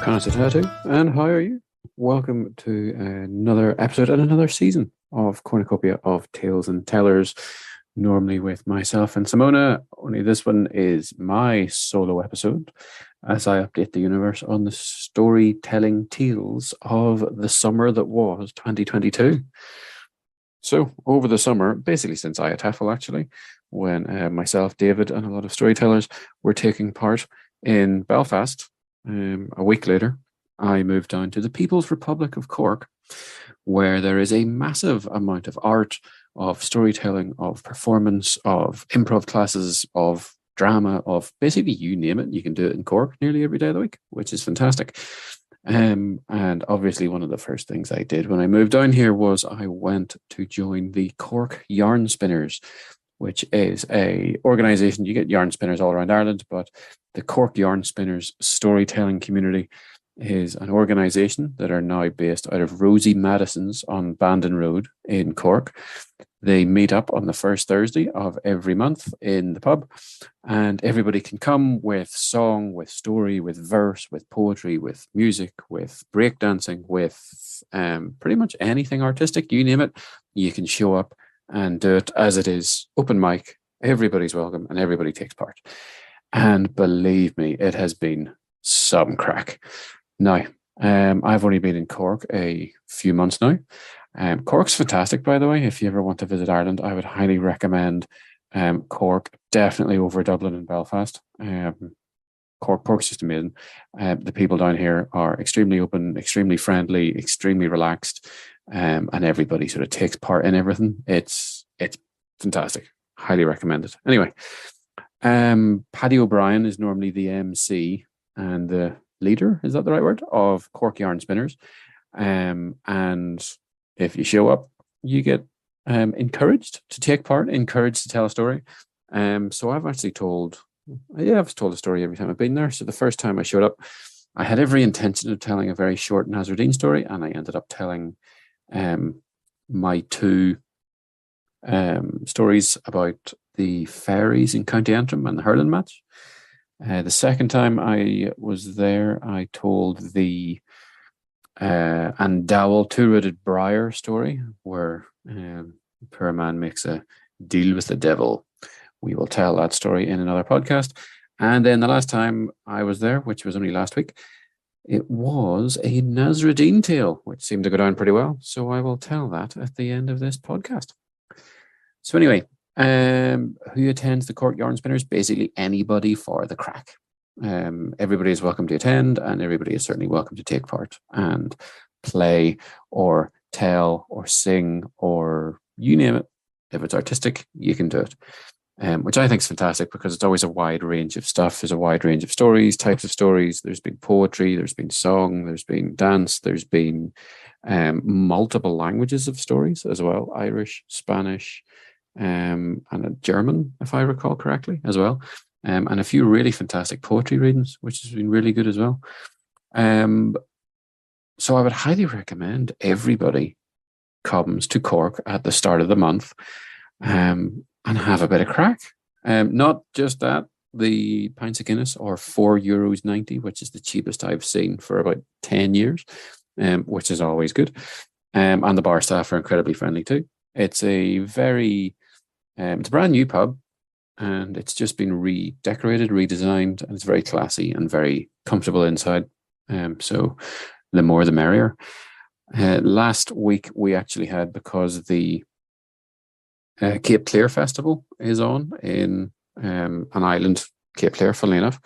Tattoo, and how are you? Welcome to another episode and another season of Cornucopia of Tales and Tellers. Normally with myself and Simona, only this one is my solo episode as I update the universe on the storytelling tales of the summer that was 2022. So, over the summer, basically since IATEFL actually, when myself, David, and a lot of storytellers were taking part in Belfast, a week later, I moved down to the People's Republic of Cork, where there is a massive amount of art, of storytelling, of performance, of improv classes, of drama, of basically you name it, you can do it in Cork nearly every day of the week, which is fantastic. And obviously one of the first things I did when I moved down here was I went to join the Cork Yarn Spinners, which is a organization. You get yarn spinners all around Ireland, but the Cork Yarn Spinners storytelling community is an organization that are now based out of Rosie Madison's on Bandon Road in Cork. They meet up on the first Thursday of every month in the pub, and everybody can come with song, with story, with verse, with poetry, with music, with breakdancing, with pretty much anything artistic, you name it. You can show up and do it as it is, open mic. Everybody's welcome and everybody takes part. And believe me, it has been some crack. Now, I've only been in Cork a few months now. Cork's fantastic, by the way. If you ever want to visit Ireland, I would highly recommend Cork, definitely over Dublin and Belfast. Cork's just amazing. The people down here are extremely open, extremely friendly, extremely relaxed, and everybody sort of takes part in everything. It's fantastic. Highly recommend it. Anyway, Paddy O'Brien is normally the MC and the leader, is that the right word, of Cork Yarn Spinners. And if you show up, you get encouraged to take part, encouraged to tell a story. So I've told a story every time I've been there. So the first time I showed up, I had every intention of telling a very short Nasruddin story, and I ended up telling my two stories about the fairies in County Antrim and the hurling match. The second time I was there, I told the Andowel two-rooted briar story, where poor man makes a deal with the devil. We will tell that story in another podcast. And then the last time I was there, which was only last week, it was a Nasruddin tale, which seemed to go down pretty well. So I will tell that at the end of this podcast. So anyway, who attends the Cork Yarn Spinners? Basically anybody for the crack. Everybody is welcome to attend, and everybody is certainly welcome to take part and play or tell or sing or you name it. If it's artistic, you can do it. Which I think is fantastic because it's always a wide range of stuff. There's a wide range of stories, types of stories. There's been poetry, there's been song, there's been dance, there's been multiple languages of stories as well. Irish, Spanish, and a German, if I recall correctly, as well. And a few really fantastic poetry readings, which has been really good as well. So I would highly recommend everybody comes to Cork at the start of the month and have a bit of crack. Not just that, the pints of Guinness are €4.90, which is the cheapest I've seen for about 10 years, which is always good. And the bar staff are incredibly friendly too. It's a very, it's a brand new pub, and it's just been redecorated, redesigned, and it's very classy and very comfortable inside. So the more the merrier. Last week we actually had, because the Cape Clear Festival is on in an island, Cape Clear, funnily enough,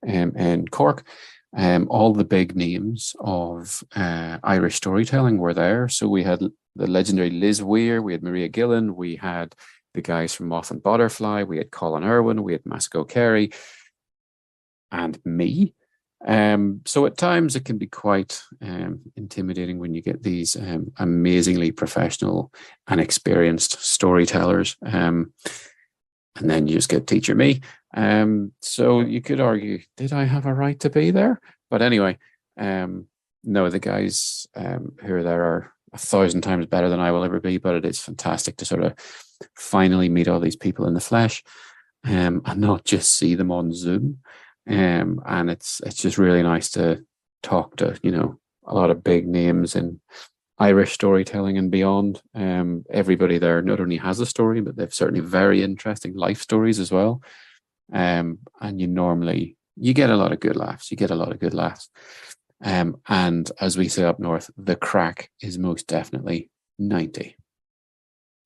in Cork. All the big names of Irish storytelling were there. So we had the legendary Liz Weir, we had Maria Gillan, we had the guys from Moth and Butterfly, we had Colin Irwin, we had Masco Carey, and me. So at times it can be quite intimidating when you get these amazingly professional and experienced storytellers, and then you just get teacher me. So you could argue, did I have a right to be there? But anyway, no, the guys who are there are 1,000 times better than I will ever be, but it is fantastic to sort of finally meet all these people in the flesh, and not just see them on Zoom. And it's just really nice to talked to, a lot of big names in Irish storytelling and beyond. Everybody there not only has a story, but they've certainly very interesting life stories as well. And you get a lot of good laughs. You get a lot of good laughs. And as we say up north, the crack is most definitely 90.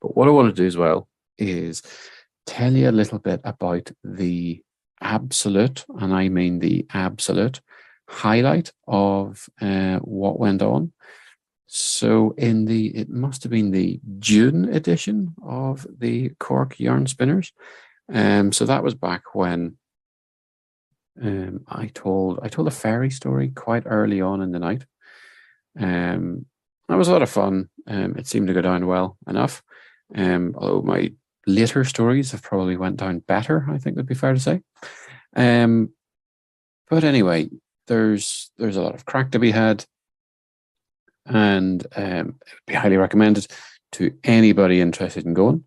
But what I want to do as well is tell you a little bit about the absolute, and I mean the absolute, highlight of what went on. So it must have been the June edition of the Cork Yarn Spinners. So that was back when I told a fairy story quite early on in the night. That was a lot of fun. It seemed to go down well enough. Although my later stories have probably went down better, I think would be fair to say. But anyway, there's a lot of crack to be had, and it would be highly recommended to anybody interested in going.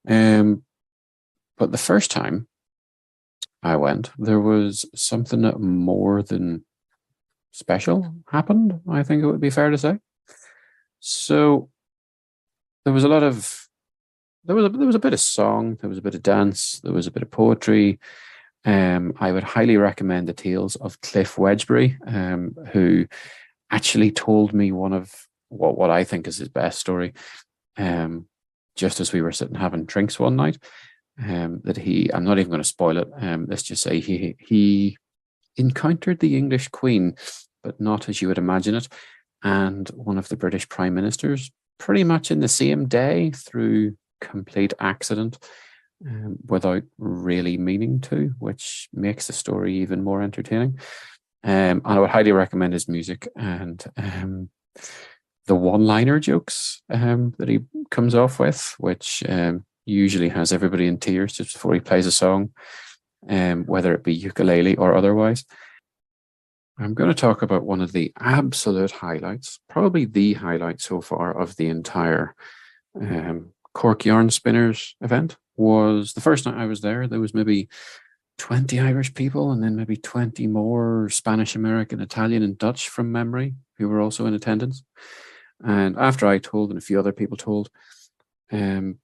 But the first time I went, there was something more than special happened, I think it would be fair to say. So there was there was a bit of song, there was a bit of dance, there was a bit of poetry. I would highly recommend the tales of Cliff Wedgbury, who actually told me one of what I think is his best story, just as we were sitting having drinks one night. I'm not even going to spoil it. Let's just say he encountered the English Queen, but not as you would imagine it, and one of the British Prime Ministers pretty much in the same day through complete accident, without really meaning to, which makes the story even more entertaining. And I would highly recommend his music and the one-liner jokes that he comes off with, which usually has everybody in tears just before he plays a song, whether it be ukulele or otherwise. I'm going to talk about one of the absolute highlights, probably the highlight so far of the entire Cork Yarn Spinners event. Was the first night I was there. There was maybe 20 Irish people and then maybe 20 more Spanish, American, Italian, and Dutch from memory who were also in attendance. And after I told and a few other people told, there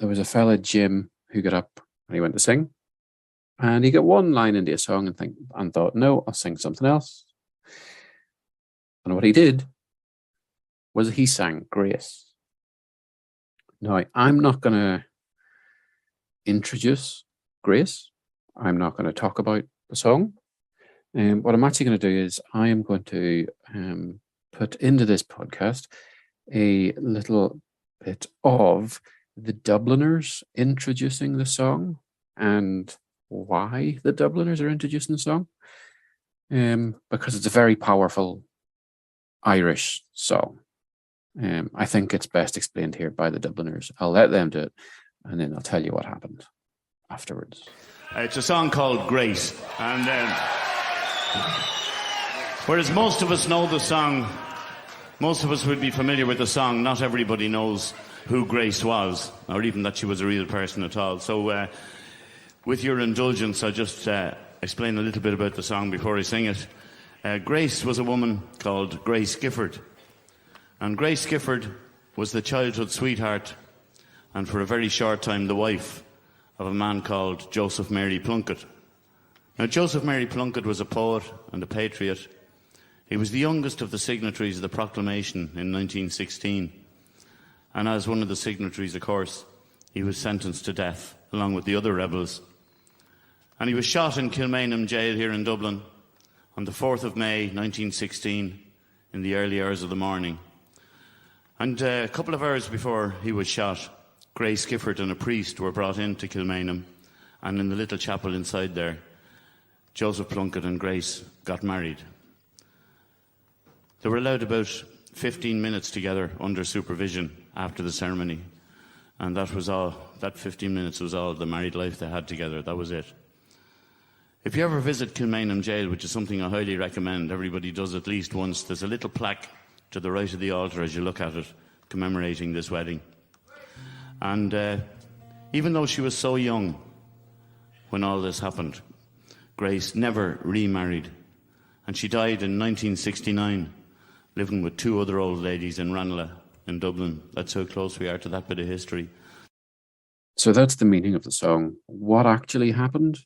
was a fella, Jim, who got up and he went to sing. And he got one line into a song and thought, no, I'll sing something else. And what he did was he sang Grace. Now, I'm not going to introduce Grace. I'm not going to talk about the song. What I'm actually going to do is I am going to put into this podcast a little bit of the Dubliners introducing the song and why the Dubliners are introducing the song, because it's a very powerful Irish song. I think it's best explained here by the Dubliners. I'll let them do it, and then I'll tell you what happened afterwards. It's a song called Grace, and whereas most of us know the song, most of us would be familiar with the song, not everybody knows who Grace was, or even that she was a real person at all. So with your indulgence, I'll just explain a little bit about the song before I sing it. Grace was a woman called Grace Gifford. And Grace Gifford was the childhood sweetheart, and for a very short time the wife of a man called Joseph Mary Plunkett. Now, Joseph Mary Plunkett was a poet and a patriot. He was the youngest of the signatories of the proclamation in 1916. And as one of the signatories, of course, he was sentenced to death, along with the other rebels. And he was shot in Kilmainham jail here in Dublin on the 4th of May 1916 in the early hours of the morning. And a couple of hours before he was shot, Grace Gifford and a priest were brought into Kilmainham, and in the little chapel inside there, Joseph Plunkett and Grace got married. They were allowed about 15 minutes together under supervision after the ceremony, and that was all. That 15 minutes was all the married life they had together. That was it. If you ever visit Kilmainham jail, which is something I highly recommend, everybody does at least once, there's a little plaque to the right of the altar as you look at it, commemorating this wedding. And even though she was so young when all this happened, Grace never remarried And she died in 1969, living with two other old ladies in Ranelagh in Dublin. That's how close we are to that bit of history. So that's the meaning of the song. What actually happened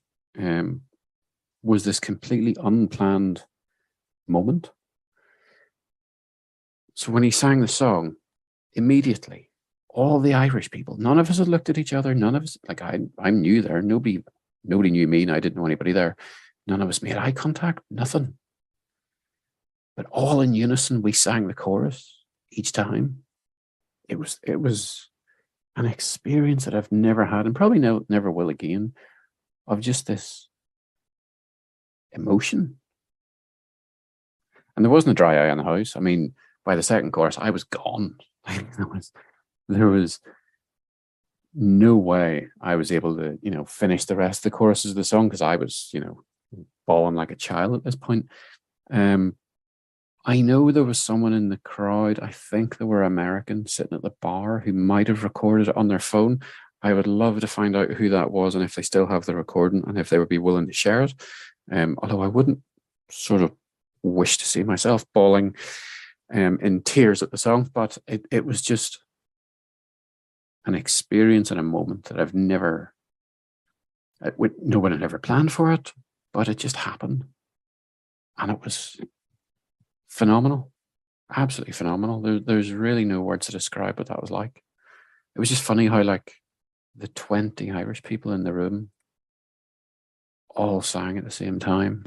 was this completely unplanned moment. So when he sang the song, immediately, all the Irish people, none of us had looked at each other. None of us, like I'm new there. Nobody knew me, and I didn't know anybody there. None of us made eye contact, nothing. But all in unison, we sang the chorus each time. It was an experience that I've never had, and probably never will again, of just this emotion. And there wasn't a dry eye in the house. I mean, by the second chorus, I was gone. There was no way I was able to, finish the rest of the choruses of the song, because I was, bawling like a child at this point. I know there was someone in the crowd, I think they were American, sitting at the bar, who might have recorded it on their phone. I would love to find out who that was, and if they still have the recording, and if they would be willing to share it. Although I wouldn't sort of wish to see myself bawling in tears at the song, but it was just an experience and a moment that I've never, no one had ever planned for it, but it just happened. And it was phenomenal, absolutely phenomenal. There's really no words to describe what that was like. It was just funny how, like, the 20 Irish people in the room all sang at the same time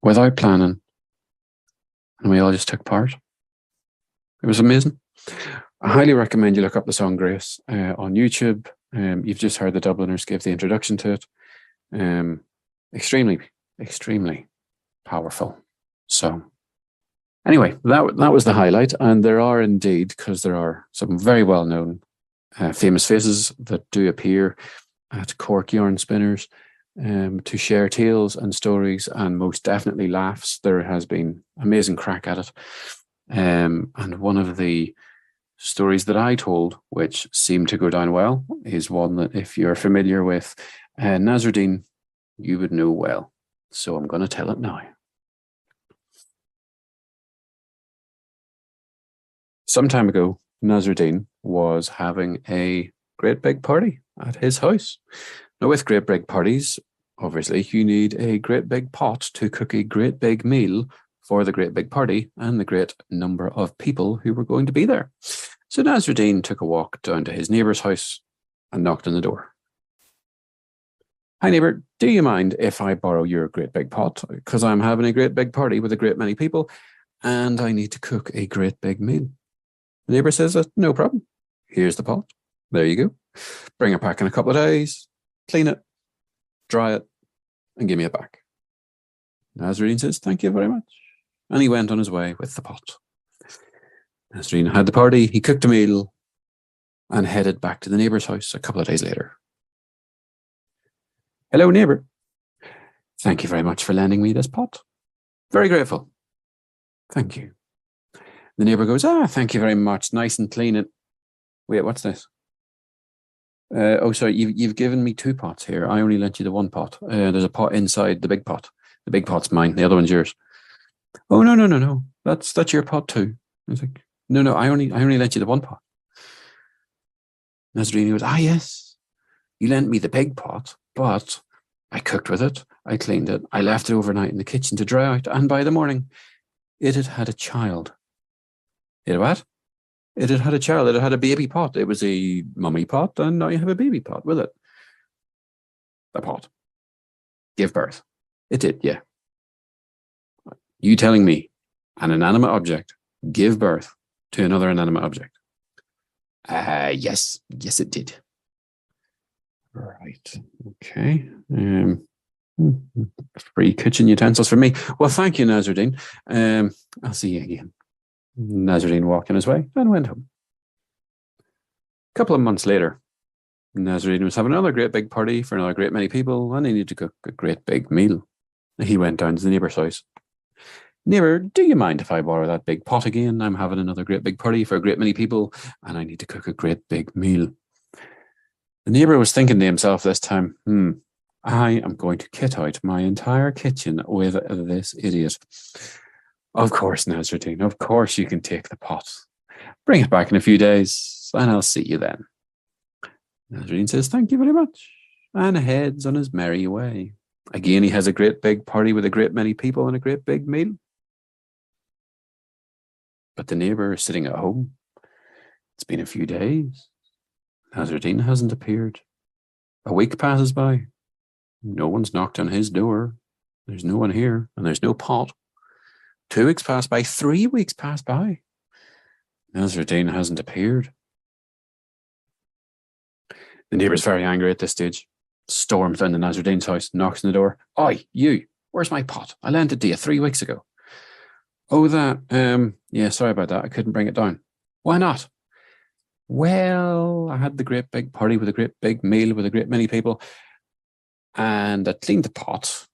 without planning, and we all just took part. It was amazing. I highly recommend you look up the song Grace on YouTube. You've just heard the Dubliners give the introduction to it. Extremely, extremely powerful. So anyway, that was the highlight. And there are indeed, because there are some very well-known famous faces that do appear at Cork Yarn Spinners to share tales and stories, and most definitely laughs. There has been amazing crack at it. And one of the stories that I told, which seemed to go down well, is one that, if you're familiar with Nasruddin, you would know well. So I'm going to tell it now. Some time ago, Nasruddin was having a great big party at his house. Now, with great big parties, obviously, you need a great big pot to cook a great big meal for the great big party and the great number of people who were going to be there. So Nasruddin took a walk down to his neighbour's house and knocked on the door. "Hi neighbour, do you mind if I borrow your great big pot? Because I'm having a great big party with a great many people and I need to cook a great big meal." The neighbour says, "No problem. Here's the pot. There you go. Bring it back in a couple of days, clean it, dry it, and give me it back." Nasruddin says, "Thank you very much." And he went on his way with the pot. Nasruddin had the party, he cooked a meal, and headed back to the neighbour's house a couple of days later. "Hello, neighbour. Thank you very much for lending me this pot. Very grateful." "Thank you." The neighbour goes, "Thank you very much. Nice and clean it." "Wait, what's this?" Sorry, you've given me two pots here. I only lent you the one pot. There's a pot inside the big pot. The big pot's mine. The other one's yours." "Oh, no. That's your pot too." I was like, No, I only lent you the one pot." Nasruddin goes, "Yes, you lent me the big pot, but I cooked with it. I cleaned it. I left it overnight in the kitchen to dry out. And by the morning, it had had a child." "It what?" "It had had a child. It had had a baby pot. It was a mummy pot, and now you have a baby pot with it." "A pot? Give birth?" "It did, yeah." "You telling me an inanimate object give birth to another inanimate object?" Yes, it did." "Right, okay. Free kitchen utensils for me. Well, thank you, Nasruddin. I'll see you again." Nasruddin walked on his way and went home. A couple of months later, Nasruddin was having another great big party for another great many people, and he needed to cook a great big meal. He went down to the neighbour's house. "Neighbour, do you mind if I borrow that big pot again? I'm having another great big party for a great many people, and I need to cook a great big meal." The neighbour was thinking to himself this time, I am going to kit out my entire kitchen with this idiot. Of course, Nasruddin, of course you can take the pot. Bring it back in a few days, and I'll see you then. Nasruddin says, thank you very much, and heads on his merry way. Again, he has a great big party with a great many people and a great big meal. But the neighbour is sitting at home. It's been a few days. Nasruddin hasn't appeared. A week passes by. No one's knocked on his door. There's no one here, and there's no pot. 2 weeks pass by. 3 weeks pass by. Nasruddin hasn't appeared. The neighbour's very angry at this stage. Storms down to Nasruddin's house, knocks on the door. Oi, you, where's my pot? I lent it to you 3 weeks ago. Oh, that, yeah, sorry about that. I couldn't bring it down. Why not? Well, I had the great big party with a great big meal with a great many people, and I cleaned the pot.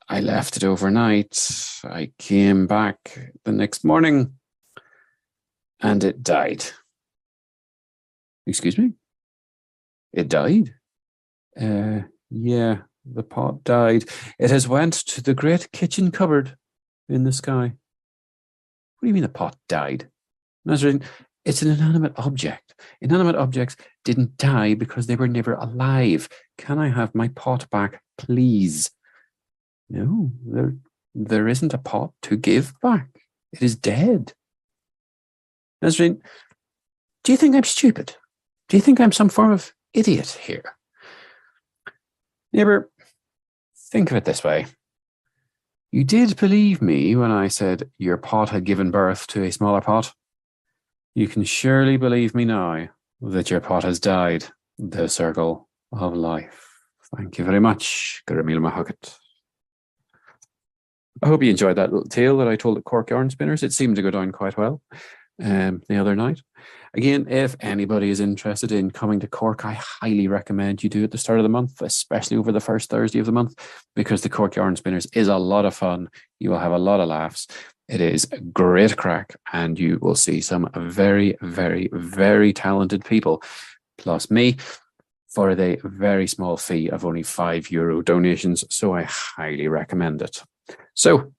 I left it overnight. I came back the next morning, and it died. Excuse me? It died? Yeah, the pot died. It has went to the great kitchen cupboard in the sky. What do you mean the pot died? Nasruddin, it's an inanimate object. Inanimate objects didn't die because they were never alive. Can I have my pot back, please? No, there isn't a pot to give back. It is dead. Nasruddin, do you think I'm stupid? Do you think I'm some form of idiot here? Neighbour, think of it this way. You did believe me when I said your pot had given birth to a smaller pot. You can surely believe me now that your pot has died. The circle of life. Thank you very much. Garamil Mahakat. I hope you enjoyed that little tale that I told at Cork Yarn Spinners. It seemed to go down quite well the other night. Again, if anybody is interested in coming to Cork, I highly recommend you do at the start of the month, especially over the first Thursday of the month, because the Cork Yarn Spinners is a lot of fun. You will have a lot of laughs. It is great crack, and you will see some very, very, very talented people, plus me, for the very small fee of only €5 donations. So I highly recommend it. So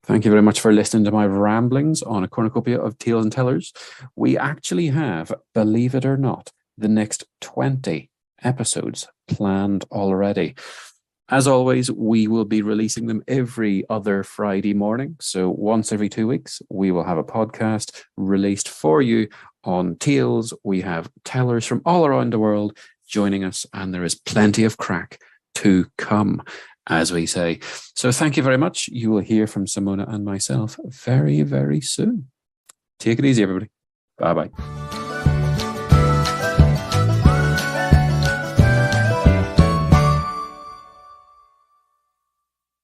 thank you very much for listening to my ramblings on a cornucopia of Tales and Tellers. We actually have, believe it or not, the next 20 episodes planned already. As always, we will be releasing them every other Friday morning. So once every 2 weeks, we will have a podcast released for you on Tales. We have tellers from all around the world joining us, and there is plenty of crack to come, as we say. So thank you very much. You will hear from Simona and myself very, very soon. Take it easy, everybody. Bye-bye.